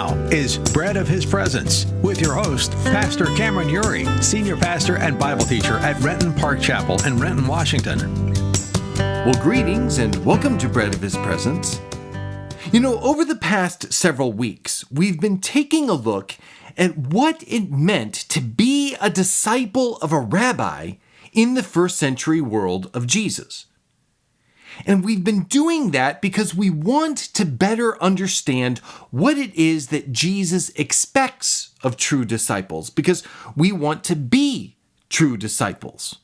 now is Bread of His Presence with your host, Pastor Cameron Uri, Senior Pastor and Bible Teacher at Renton Park Chapel in Renton, Washington. Well, greetings and welcome to Bread of His Presence. You know, over the past several weeks, we've been taking a look at what it meant to be a disciple of a rabbi in the first century world of Jesus. And we've been doing that because we want to better understand what it is that Jesus expects of true disciples, because we want to be true disciples.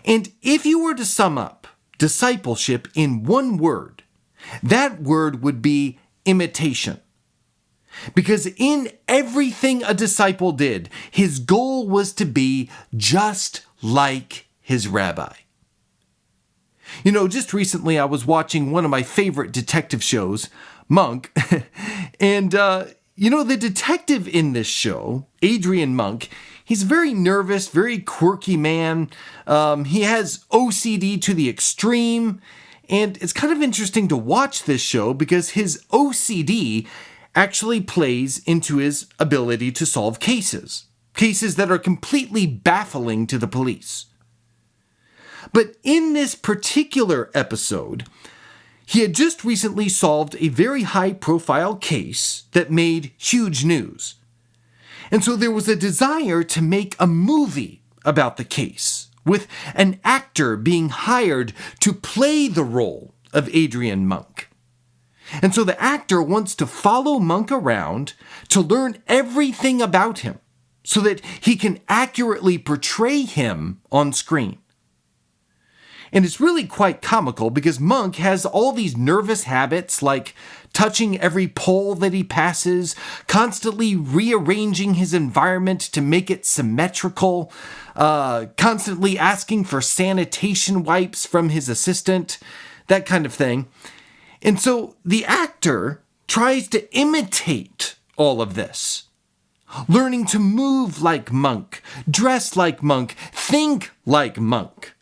And if you were to sum up discipleship in one word, that word would be imitation. Because in everything a disciple did, his goal was to be just like his rabbi. You know, just recently I was watching one of my favorite detective shows, Monk, and, the detective in this show, Adrian Monk, he's a very nervous, very quirky man. He has OCD to the extreme, and it's kind of interesting to watch this show because his OCD actually plays into his ability to solve cases that are completely baffling to the police. But in this particular episode, he had just recently solved a very high-profile case that made huge news. And so there was a desire to make a movie about the case, with an actor being hired to play the role of Adrian Monk. And so the actor wants to follow Monk around to learn everything about him so that he can accurately portray him on screen. And it's really quite comical because Monk has all these nervous habits like touching every pole that he passes, constantly rearranging his environment to make it symmetrical, constantly asking for sanitation wipes from his assistant, that kind of thing. And so the actor tries to imitate all of this, learning to move like Monk, dress like Monk, think like Monk.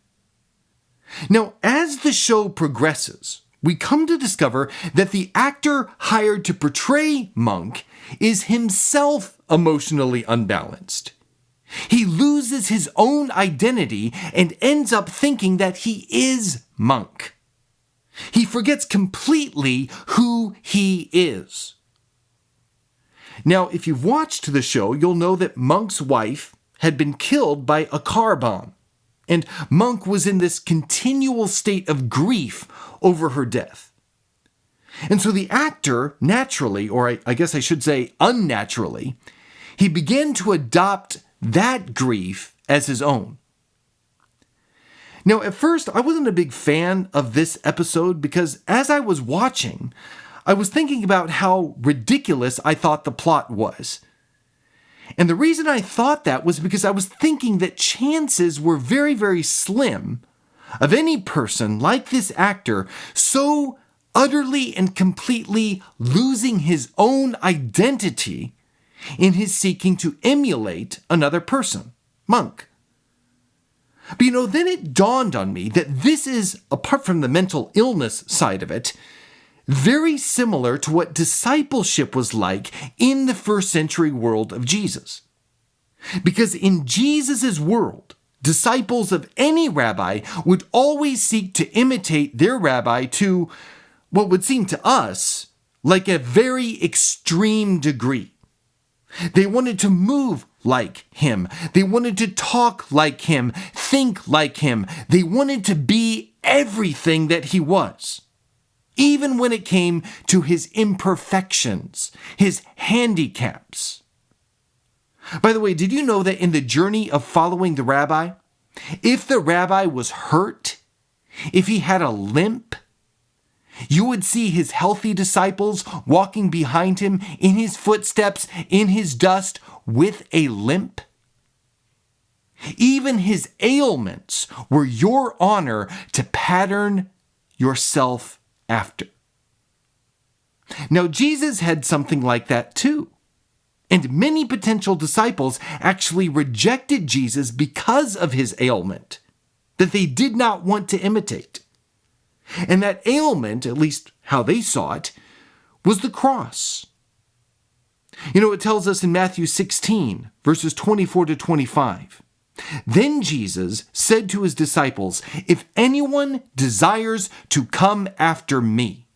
Now, as the show progresses, we come to discover that the actor hired to portray Monk is himself emotionally unbalanced. He loses his own identity and ends up thinking that he is Monk. He forgets completely who he is. Now, if you've watched the show, you'll know that Monk's wife had been killed by a car bomb. And Monk was in this continual state of grief over her death. And so the actor, naturally, or I guess I should say unnaturally, he began to adopt that grief as his own. Now, at first, I wasn't a big fan of this episode because as I was watching, I was thinking about how ridiculous I thought the plot was. And the reason I thought that was because I was thinking that chances were very, very slim of any person like this actor so utterly and completely losing his own identity in his seeking to emulate another person, Monk. But then it dawned on me that this is, apart from the mental illness side of it, very similar to what discipleship was like in the first century world of Jesus. Because in Jesus' world, disciples of any rabbi would always seek to imitate their rabbi to what would seem to us like a very extreme degree. They wanted to move like him. They wanted to talk like him, think like him. They wanted to be everything that he was. Even when it came to his imperfections, his handicaps. By the way, did you know that in the journey of following the rabbi, if the rabbi was hurt, if he had a limp, you would see his healthy disciples walking behind him in his footsteps, in his dust, with a limp? Even his ailments were your honor to pattern yourself after. Now, Jesus had something like that too. And many potential disciples actually rejected Jesus because of his ailment that they did not want to imitate. And that ailment, at least how they saw it, was the cross. It tells us in Matthew 16, verses 24 to 25. Then Jesus said to his disciples, "If anyone desires to come after me,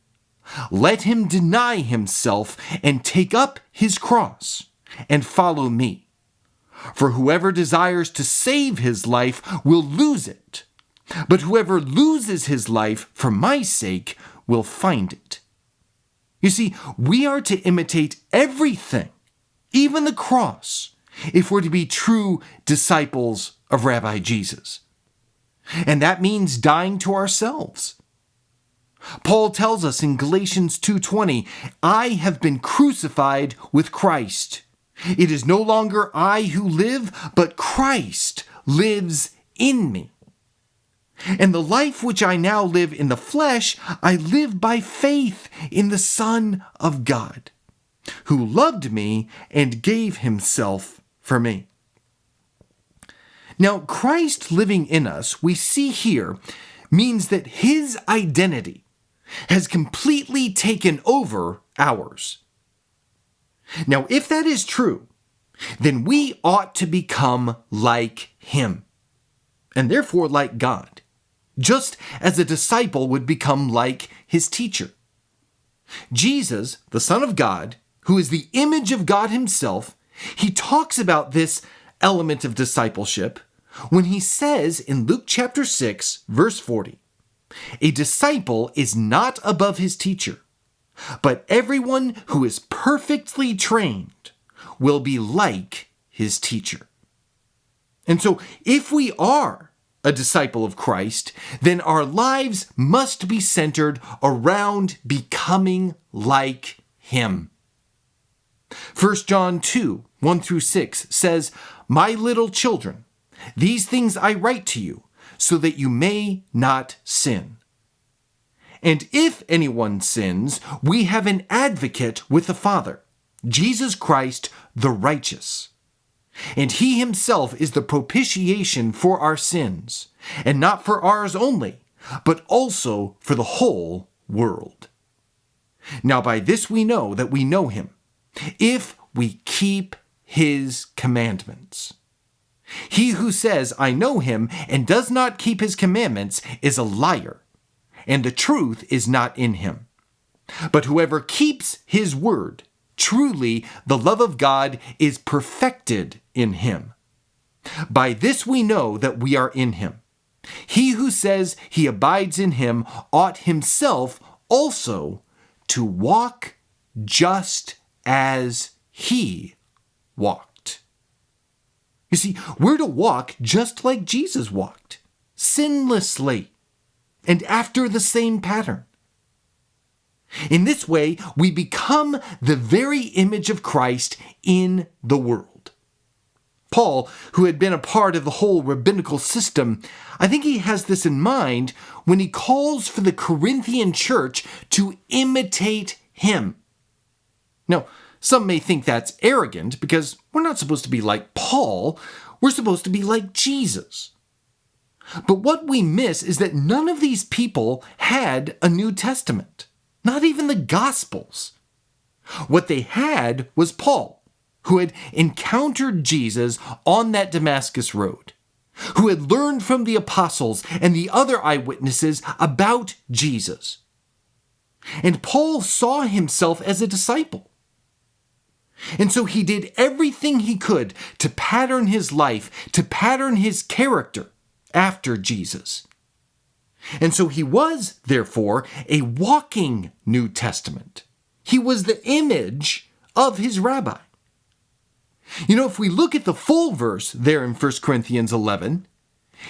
let him deny himself and take up his cross and follow me. For whoever desires to save his life will lose it, but whoever loses his life for my sake will find it." You see, we are to imitate everything, even the cross, if we're to be true disciples of Rabbi Jesus. And that means dying to ourselves. Paul tells us in Galatians 2:20, "I have been crucified with Christ. It is no longer I who live, but Christ lives in me. And the life which I now live in the flesh, I live by faith in the Son of God, who loved me and gave himself for me." Now, Christ living in us, we see here, means that his identity has completely taken over ours. Now, if that is true, then we ought to become like him, and therefore like God, just as a disciple would become like his teacher. Jesus, the Son of God, who is the image of God himself, he talks about this element of discipleship when he says in Luke chapter 6, verse 40, "A disciple is not above his teacher, but everyone who is perfectly trained will be like his teacher." And so, if we are a disciple of Christ, then our lives must be centered around becoming like him. 1 John 2, 1 through 6 says, "My little children, these things I write to you, so that you may not sin. And if anyone sins, we have an advocate with the Father, Jesus Christ the righteous. And he himself is the propitiation for our sins, and not for ours only, but also for the whole world. Now by this we know that we know him, if we keep his commandments. He who says, 'I know him,' and does not keep his commandments is a liar, and the truth is not in him. But whoever keeps his word, truly the love of God is perfected in him. By this we know that we are in him. He who says he abides in him ought himself also to walk just as he walked." You see, we're to walk just like Jesus walked, sinlessly, and after the same pattern. In this way, we become the very image of Christ in the world. Paul, who had been a part of the whole rabbinical system, I think he has this in mind when he calls for the Corinthian church to imitate him. Now, some may think that's arrogant because we're not supposed to be like Paul, we're supposed to be like Jesus. But what we miss is that none of these people had a New Testament, not even the Gospels. What they had was Paul, who had encountered Jesus on that Damascus road, who had learned from the apostles and the other eyewitnesses about Jesus. And Paul saw himself as a disciple. And so he did everything he could to pattern his life, to pattern his character after Jesus. And so he was, therefore, a walking New Testament. He was the image of his rabbi. If we look at the full verse there in 1 Corinthians 11,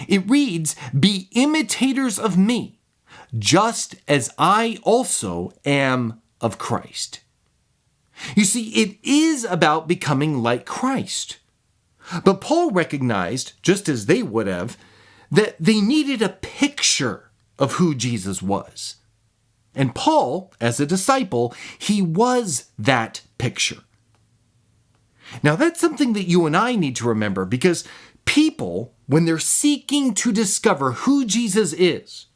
it reads, "Be imitators of me, just as I also am of Christ." You see, it is about becoming like Christ. But Paul recognized, just as they would have, that they needed a picture of who Jesus was. And Paul, as a disciple, he was that picture. Now that's something that you and I need to remember, because people, when they're seeking to discover who Jesus is,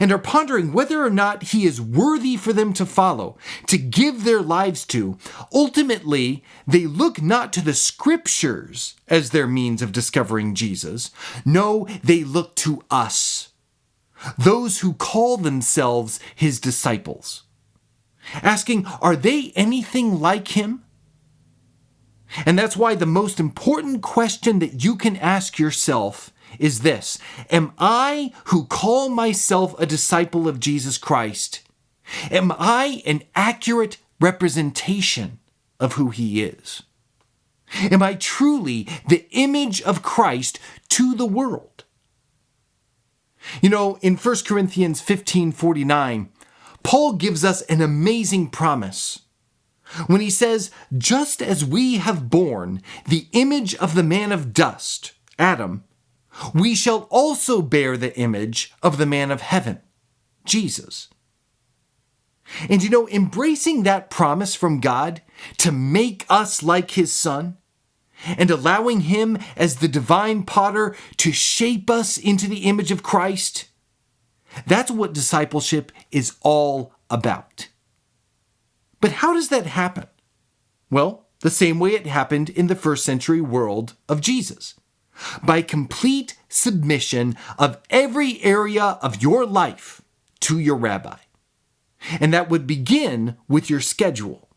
and are pondering whether or not he is worthy for them to follow, to give their lives to, ultimately, they look not to the scriptures as their means of discovering Jesus. No, they look to us, those who call themselves his disciples, asking, are they anything like him? And that's why the most important question that you can ask yourself is this: am I, who call myself a disciple of Jesus Christ, am I an accurate representation of who he is? Am I truly the image of Christ to the world? You know, in 1 Corinthians 15:49, Paul gives us an amazing promise when he says, just as we have borne the image of the man of dust, Adam, we shall also bear the image of the man of heaven, Jesus. And you know, embracing that promise from God to make us like his Son, and allowing him as the divine potter to shape us into the image of Christ, that's what discipleship is all about. But how does that happen? Well, the same way it happened in the first century world of Jesus. By complete submission of every area of your life to your rabbi. And that would begin with your schedule.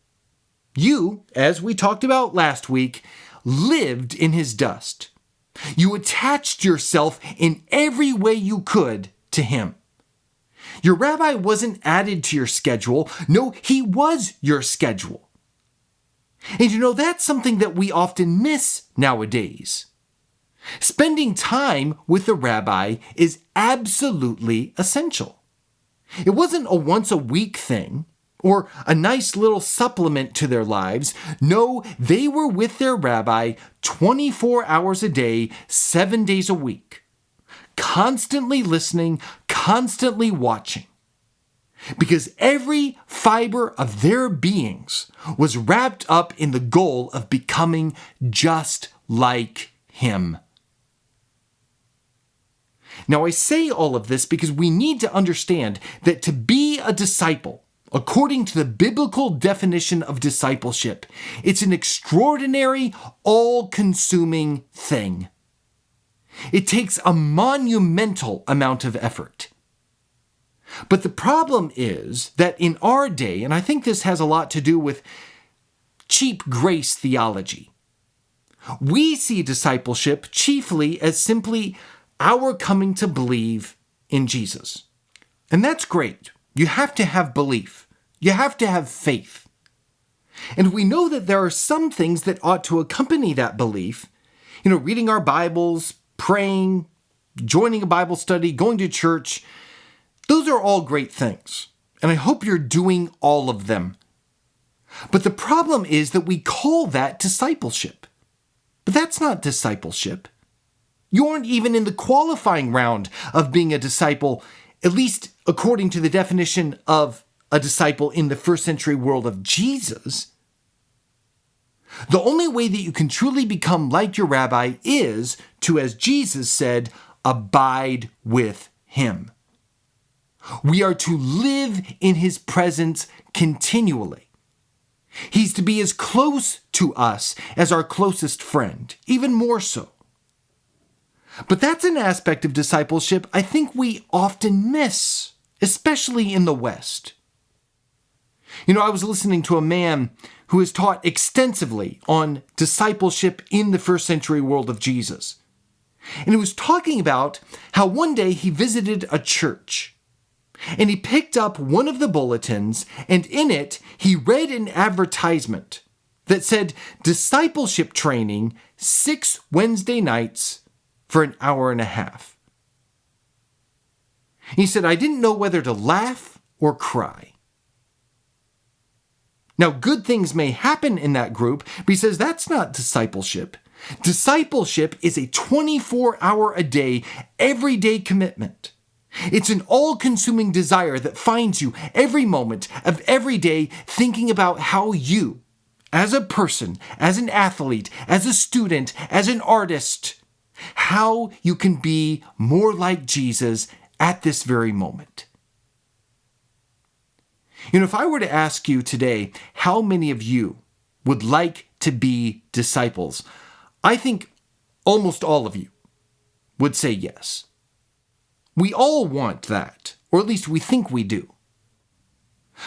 You, as we talked about last week, lived in his dust. You attached yourself in every way you could to him. Your rabbi wasn't added to your schedule. No, he was your schedule. And you know, that's something that we often miss nowadays. Spending time with the rabbi is absolutely essential. It wasn't a once-a-week thing or a nice little supplement to their lives. No, they were with their rabbi 24 hours a day, 7 days a week, constantly listening, constantly watching, because every fiber of their beings was wrapped up in the goal of becoming just like him. Now, I say all of this because we need to understand that to be a disciple, according to the biblical definition of discipleship, it's an extraordinary, all-consuming thing. It takes a monumental amount of effort. But the problem is that in our day, and I think this has a lot to do with cheap grace theology, we see discipleship chiefly as simply our coming to believe in Jesus. And that's great. You have to have belief. You have to have faith. And we know that there are some things that ought to accompany that belief. You know, reading our Bibles, praying, joining a Bible study, going to church. Those are all great things. And I hope you're doing all of them. But the problem is that we call that discipleship. But that's not discipleship. You aren't even in the qualifying round of being a disciple, at least according to the definition of a disciple in the first century world of Jesus. The only way that you can truly become like your rabbi is to, as Jesus said, abide with him. We are to live in his presence continually. He's to be as close to us as our closest friend, even more so. But that's an aspect of discipleship I think we often miss, especially in the West. You know, I was listening to a man who has taught extensively on discipleship in the first century world of Jesus. And he was talking about how one day he visited a church. And he picked up one of the bulletins, and in it he read an advertisement that said, discipleship training 6 Wednesday nights for an hour and a half. He said, I didn't know whether to laugh or cry. Now, good things may happen in that group, but he says that's not discipleship. Discipleship is a 24-hour-a-day, everyday commitment. It's an all-consuming desire that finds you every moment of every day thinking about how you, as a person, as an athlete, as a student, as an artist, how you can be more like Jesus at this very moment. If I were to ask you today, how many of you would like to be disciples? I think almost all of you would say yes. We all want that, or at least we think we do.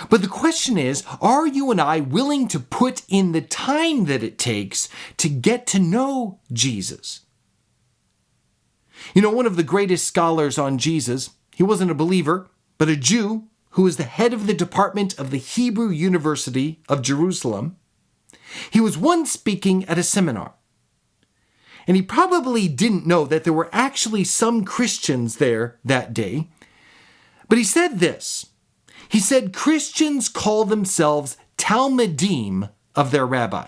But the question is, are you and I willing to put in the time that it takes to get to know Jesus? One of the greatest scholars on Jesus, he wasn't a believer, but a Jew who was the head of the department of the Hebrew University of Jerusalem. He was once speaking at a seminar. And he probably didn't know that there were actually some Christians there that day. But he said this. He said Christians call themselves Talmidim of their rabbi,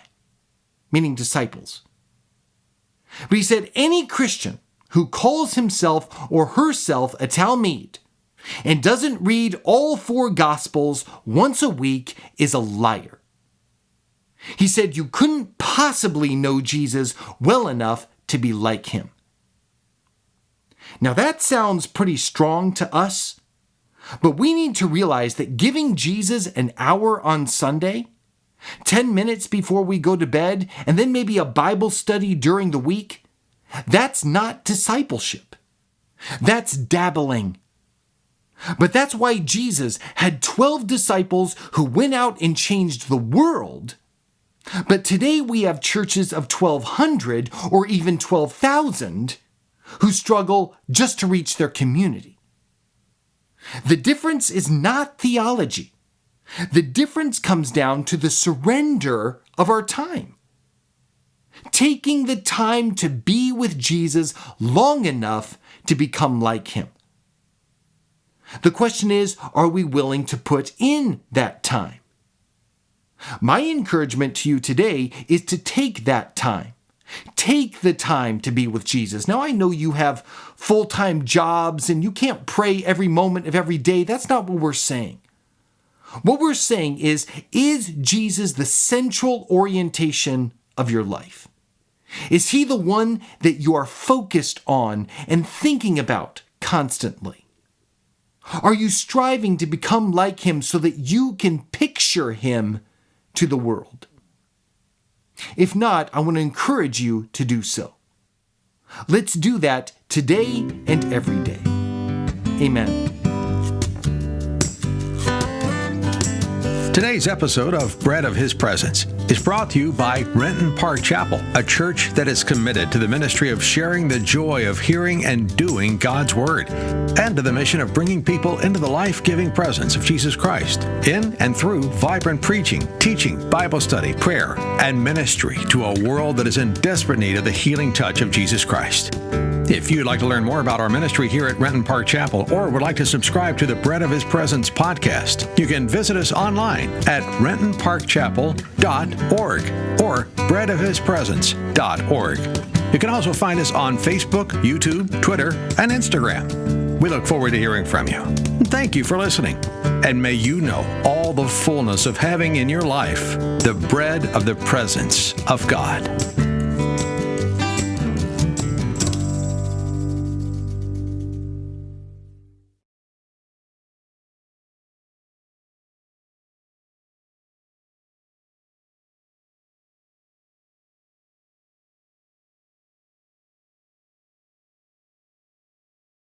meaning disciples. But he said any Christian who calls himself or herself a Talmid and doesn't read all 4 Gospels once a week is a liar. He said you couldn't possibly know Jesus well enough to be like him. Now that sounds pretty strong to us, but we need to realize that giving Jesus an hour on Sunday, 10 minutes before we go to bed, and then maybe a Bible study during the week, that's not discipleship. That's dabbling. But that's why Jesus had 12 disciples who went out and changed the world. But today we have churches of 1,200 or even 12,000 who struggle just to reach their community. The difference is not theology. The difference comes down to the surrender of our time. Taking the time to be with Jesus long enough to become like him. The question is, are we willing to put in that time? My encouragement to you today is to take that time. Take the time to be with Jesus. Now, I know you have full-time jobs and you can't pray every moment of every day. That's not what we're saying. What we're saying is Jesus the central orientation of your life? Is he the one that you are focused on and thinking about constantly? Are you striving to become like him so that you can picture him to the world? If not, I want to encourage you to do so. Let's do that today and every day. Amen. Today's episode of Bread of His Presence is brought to you by Renton Park Chapel, a church that is committed to the ministry of sharing the joy of hearing and doing God's Word, and to the mission of bringing people into the life-giving presence of Jesus Christ, in and through vibrant preaching, teaching, Bible study, prayer, and ministry to a world that is in desperate need of the healing touch of Jesus Christ. If you'd like to learn more about our ministry here at Renton Park Chapel, or would like to subscribe to the Bread of His Presence podcast, you can visit us online at rentonparkchapel.org or breadofhispresence.org. You can also find us on Facebook, YouTube, Twitter, and Instagram. We look forward to hearing from you. Thank you for listening. And may you know all the fullness of having in your life the bread of the presence of God.